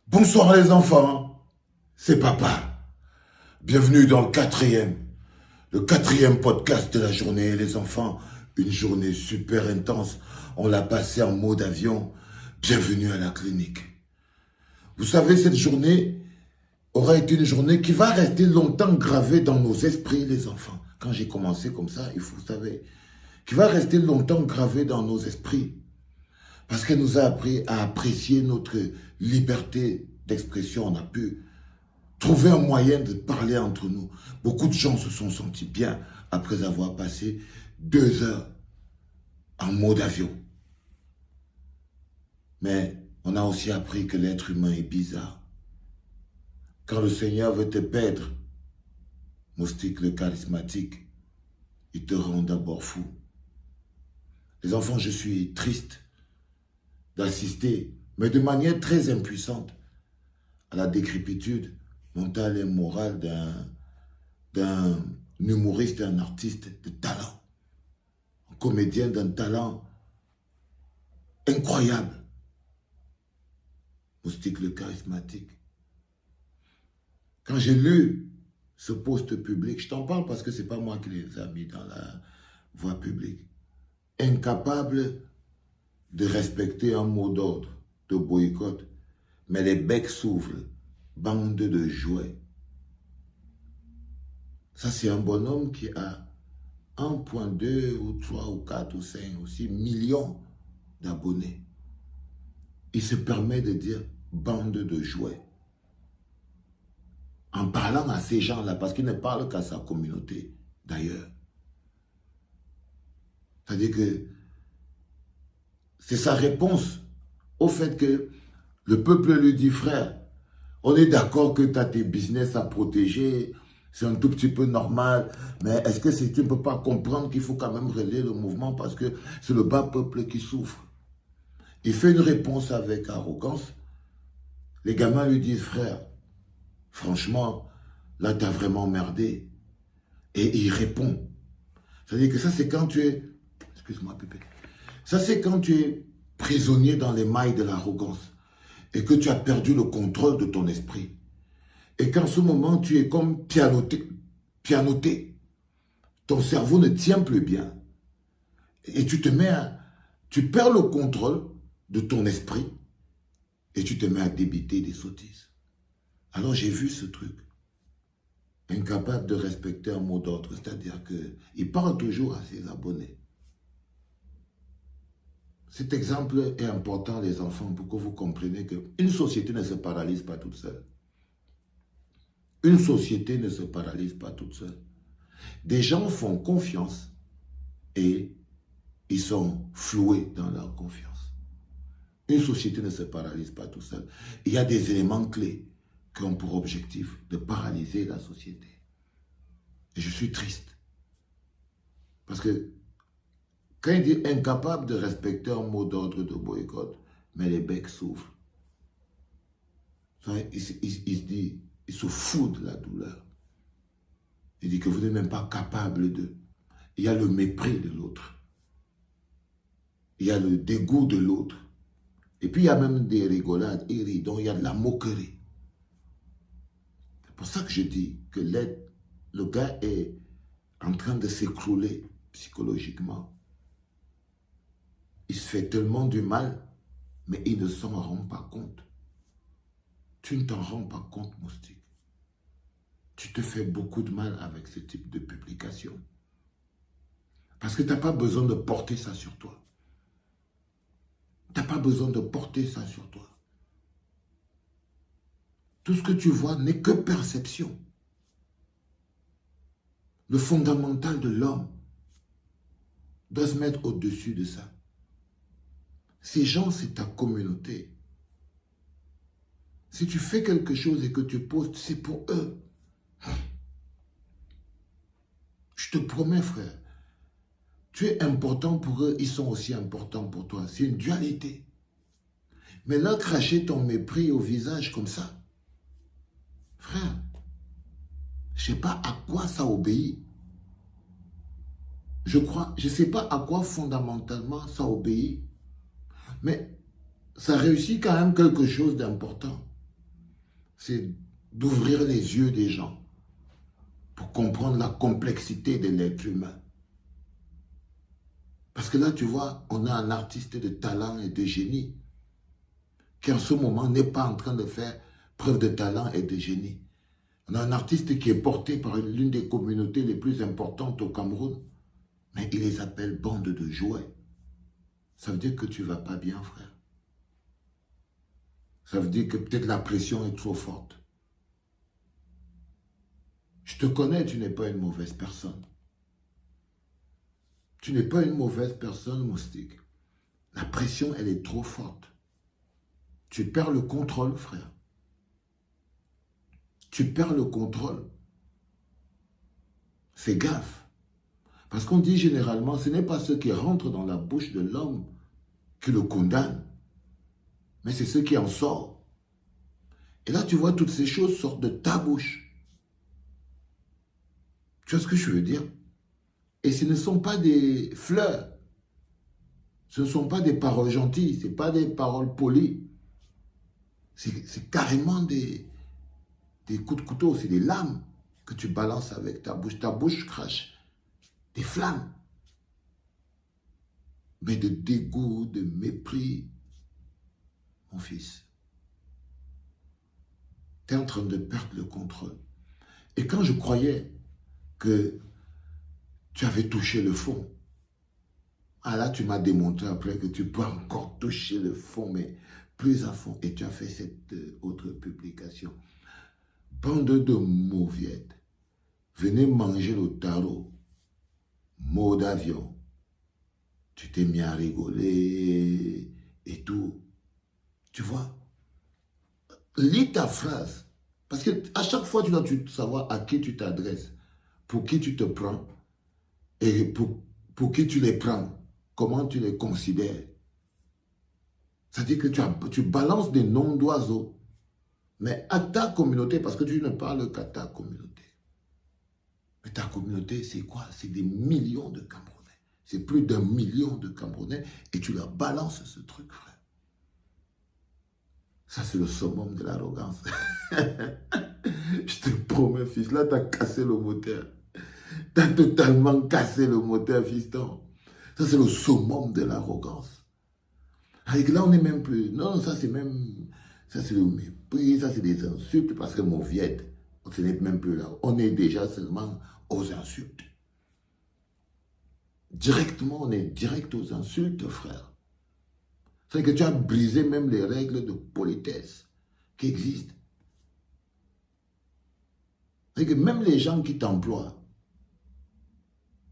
Bonsoir les enfants, c'est papa. Bienvenue dans le quatrième podcast de la journée. Les enfants, une journée super intense. On l'a passé en mode avion. Bienvenue à la clinique. Vous savez, cette journée aura été une journée qui va rester longtemps gravée dans nos esprits, les enfants. Quand j'ai commencé comme ça, vous savez, qui va rester longtemps gravée dans nos esprits. Parce qu'elle nous a appris à apprécier notre liberté d'expression. On a pu trouver un moyen de parler entre nous. Beaucoup de gens se sont sentis bien après avoir passé 2 heures en mode avion. Mais on a aussi appris que l'être humain est bizarre. Quand le Seigneur veut te perdre, Moustique le charismatique, il te rend d'abord fou. Les enfants, je suis triste d'assister, mais de manière très impuissante, à la décrépitude mentale et morale d'un humoriste et un artiste de talent, un comédien d'un talent incroyable, Moustique le charismatique. Quand j'ai lu ce post public, je t'en parle parce que ce n'est pas moi qui les ai mis dans la voie publique, incapable de respecter un mot d'ordre, de boycott, mais les becs s'ouvrent, bande de jouets. Ça, c'est un bonhomme qui a 1,2 ou 3 ou 4 ou 5 ou 6 millions d'abonnés. Il se permet de dire bande de jouets. En parlant à ces gens-là, parce qu'il ne parle qu'à sa communauté, d'ailleurs. C'est-à-dire que c'est sa réponse au fait que le peuple lui dit, frère, on est d'accord que tu as tes business à protéger, c'est un tout petit peu normal, mais est-ce que tu ne peux pas comprendre qu'il faut quand même relayer le mouvement parce que c'est le bas peuple qui souffre? Il fait une réponse avec arrogance. Les gamins lui disent, frère, franchement, là, tu as vraiment merdé. Et il répond. C'est-à-dire que ça, c'est quand tu es... Excuse-moi, Pépé. Ça, c'est quand tu es prisonnier dans les mailles de l'arrogance et que tu as perdu le contrôle de ton esprit. Et qu'en ce moment, tu es comme pianoté. Ton cerveau ne tient plus bien. Et tu perds le contrôle de ton esprit et tu te mets à débiter des sottises. Alors j'ai vu ce truc. Incapable de respecter un mot d'ordre, c'est-à-dire qu'il parle toujours à ses abonnés. Cet exemple est important, les enfants, pour que vous compreniez qu'une société ne se paralyse pas toute seule. Une société ne se paralyse pas toute seule. Des gens font confiance et ils sont floués dans leur confiance. Une société ne se paralyse pas toute seule. Il y a des éléments clés qui ont pour objectif de paralyser la société. Et je suis triste. Parce que quand il dit incapable de respecter un mot d'ordre de boycott, mais les becs s'ouvrent. Il se fout de la douleur. Il dit que vous n'êtes même pas capable de... Il y a le mépris de l'autre. Il y a le dégoût de l'autre. Et puis il y a même des rigolades, donc il y a de la moquerie. C'est pour ça que je dis que le gars est en train de s'écrouler psychologiquement. Il se fait tellement du mal, mais il ne s'en rend pas compte. Tu ne t'en rends pas compte, Moustique. Tu te fais beaucoup de mal avec ce type de publication. Parce que tu n'as pas besoin de porter ça sur toi. Tu n'as pas besoin de porter ça sur toi. Tout ce que tu vois n'est que perception. Le fondamental de l'homme doit se mettre au-dessus de ça. Ces gens, c'est ta communauté. Si tu fais quelque chose et que tu postes, c'est pour eux. Je te promets, frère. Tu es important pour eux, ils sont aussi importants pour toi. C'est une dualité. Mais là, cracher ton mépris au visage comme ça, frère, je ne sais pas à quoi ça obéit. Je ne sais pas à quoi fondamentalement ça obéit. Mais ça réussit quand même quelque chose d'important. c'est d'ouvrir les yeux des gens pour comprendre la complexité de l'être humain. Parce que là, tu vois, on a un artiste de talent et de génie qui en ce moment n'est pas en train de faire preuve de talent et de génie. On a un artiste qui est porté par l'une des communautés les plus importantes au Cameroun, mais il les appelle bande de jouets. Ça veut dire que tu ne vas pas bien, frère. Ça veut dire que peut-être la pression est trop forte. Je te connais, tu n'es pas une mauvaise personne. Tu n'es pas une mauvaise personne, Moustique. La pression, elle est trop forte. Tu perds le contrôle, frère. Tu perds le contrôle. Fais gaffe. Parce qu'on dit généralement, ce n'est pas ceux qui rentrent dans la bouche de l'homme qui le condamnent, mais c'est ceux qui en sortent. Et là, tu vois, toutes ces choses sortent de ta bouche. Tu vois ce que je veux dire? Et ce ne sont pas des fleurs. Ce ne sont pas des paroles gentilles. Ce ne sont pas des paroles polies. C'est carrément des coups de couteau. C'est des lames que tu balances avec ta bouche. Ta bouche crache des flammes. Mais de dégoût, de mépris. Mon fils, tu es en train de perdre le contrôle. Et quand je croyais que tu avais touché le fond, ah là, tu m'as démontré après que tu peux encore toucher le fond, mais plus à fond. Et tu as fait cette autre publication. Bande de mauviettes. Venez manger le tarot. Mot d'avion. Tu t'es mis à rigoler et tout. Tu vois? Lis ta phrase. Parce qu'à chaque fois, tu dois savoir à qui tu t'adresses, pour qui tu te prends et pour qui tu les prends. Comment tu les considères. C'est-à-dire que tu balances des noms d'oiseaux, mais à ta communauté, parce que tu ne parles qu'à ta communauté. Mais ta communauté, c'est quoi? C'est des millions de Camerounais. C'est plus d'1 million de Camerounais et tu leur balances ce truc, frère. Ça, c'est le summum de l'arrogance. Je te promets, fils, là, tu as cassé le moteur. Tu as totalement cassé le moteur, fiston. Ça, c'est le summum de l'arrogance. Avec là, on n'est même plus... Non, ça, c'est même... Ça, c'est le mépris, ça, c'est des insultes, parce que mon viette, ce n'est même plus là. On est déjà seulement aux insultes. Directement, on est direct aux insultes, frère. C'est que tu as brisé même les règles de politesse qui existent. C'est que même les gens qui t'emploient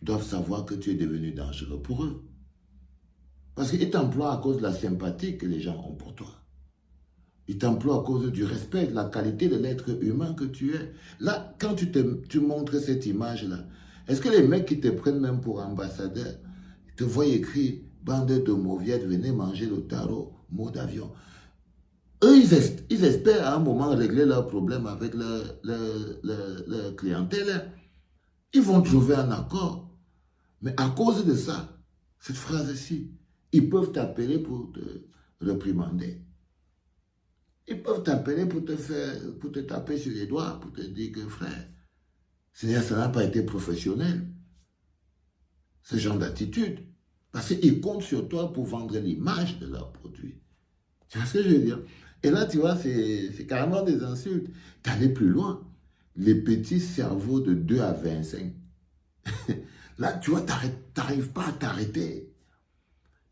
doivent savoir que tu es devenu dangereux pour eux. Parce qu'ils t'emploient à cause de la sympathie que les gens ont pour toi. Ils t'emploient à cause du respect, de la qualité de l'être humain que tu es. Là, quand tu montres cette image-là, est-ce que les mecs qui te prennent même pour ambassadeur, ils te voient écrire « Bande de mauviettes, venez manger le tarot, mot d'avion ». Eux, ils espèrent à un moment régler leurs problèmes avec leur clientèle. Ils vont trouver un accord. Mais à cause de ça, cette phrase-ci, ils peuvent t'appeler pour te réprimander. Ils peuvent t'appeler pour te taper sur les doigts, pour te dire que frère, ça n'a pas été professionnel. Ce genre d'attitude. Parce qu'ils comptent sur toi pour vendre l'image de leurs produits. Tu vois ce que je veux dire? Et là, tu vois, c'est carrément des insultes. T'allais plus loin. Les petits cerveaux de 2 à 25. Là, tu vois, t'arrives pas à t'arrêter.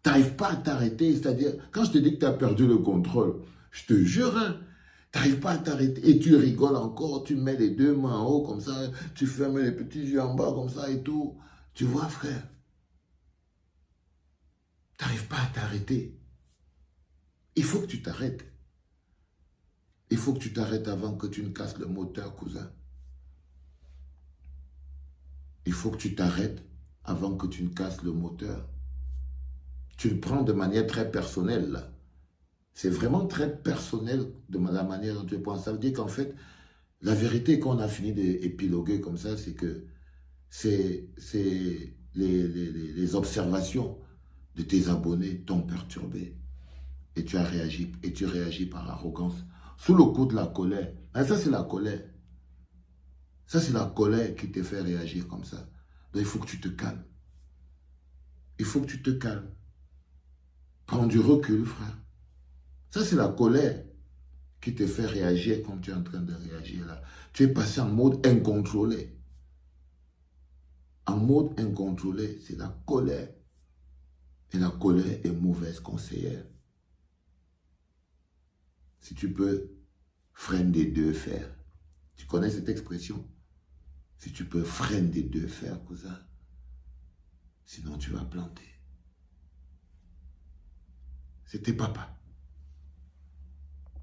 T'arrives pas à t'arrêter. C'est-à-dire, quand je te dis que tu as perdu le contrôle, je te jure, hein, t'arrives pas à t'arrêter. Et tu rigoles encore, tu mets les 2 mains en haut comme ça, tu fermes les petits yeux en bas comme ça et tout. Tu vois, frère, t'arrives pas à t'arrêter. Il faut que tu t'arrêtes. Il faut que tu t'arrêtes avant que tu ne casses le moteur, cousin. Il faut que tu t'arrêtes avant que tu ne casses le moteur. Tu le prends de manière très personnelle, là. C'est vraiment très personnel de la manière dont tu penses. Ça veut dire qu'en fait, la vérité qu'on a fini d'épiloguer comme ça, c'est que c'est les observations de tes abonnés t'ont perturbé. Et tu as réagi, et tu réagis par arrogance sous le coup de la colère. Et ça, c'est la colère. Ça, c'est la colère qui te fait réagir comme ça. Donc, il faut que tu te calmes. Il faut que tu te calmes. Prends du recul, frère. Ça, c'est la colère qui te fait réagir comme tu es en train de réagir là. Tu es passé en mode incontrôlé. En mode incontrôlé, c'est la colère. Et la colère est mauvaise conseillère. Si tu peux, freine des deux fers. Tu connais cette expression? Si tu peux, freine des deux fers, cousin. Sinon, tu vas planter. C'était papa.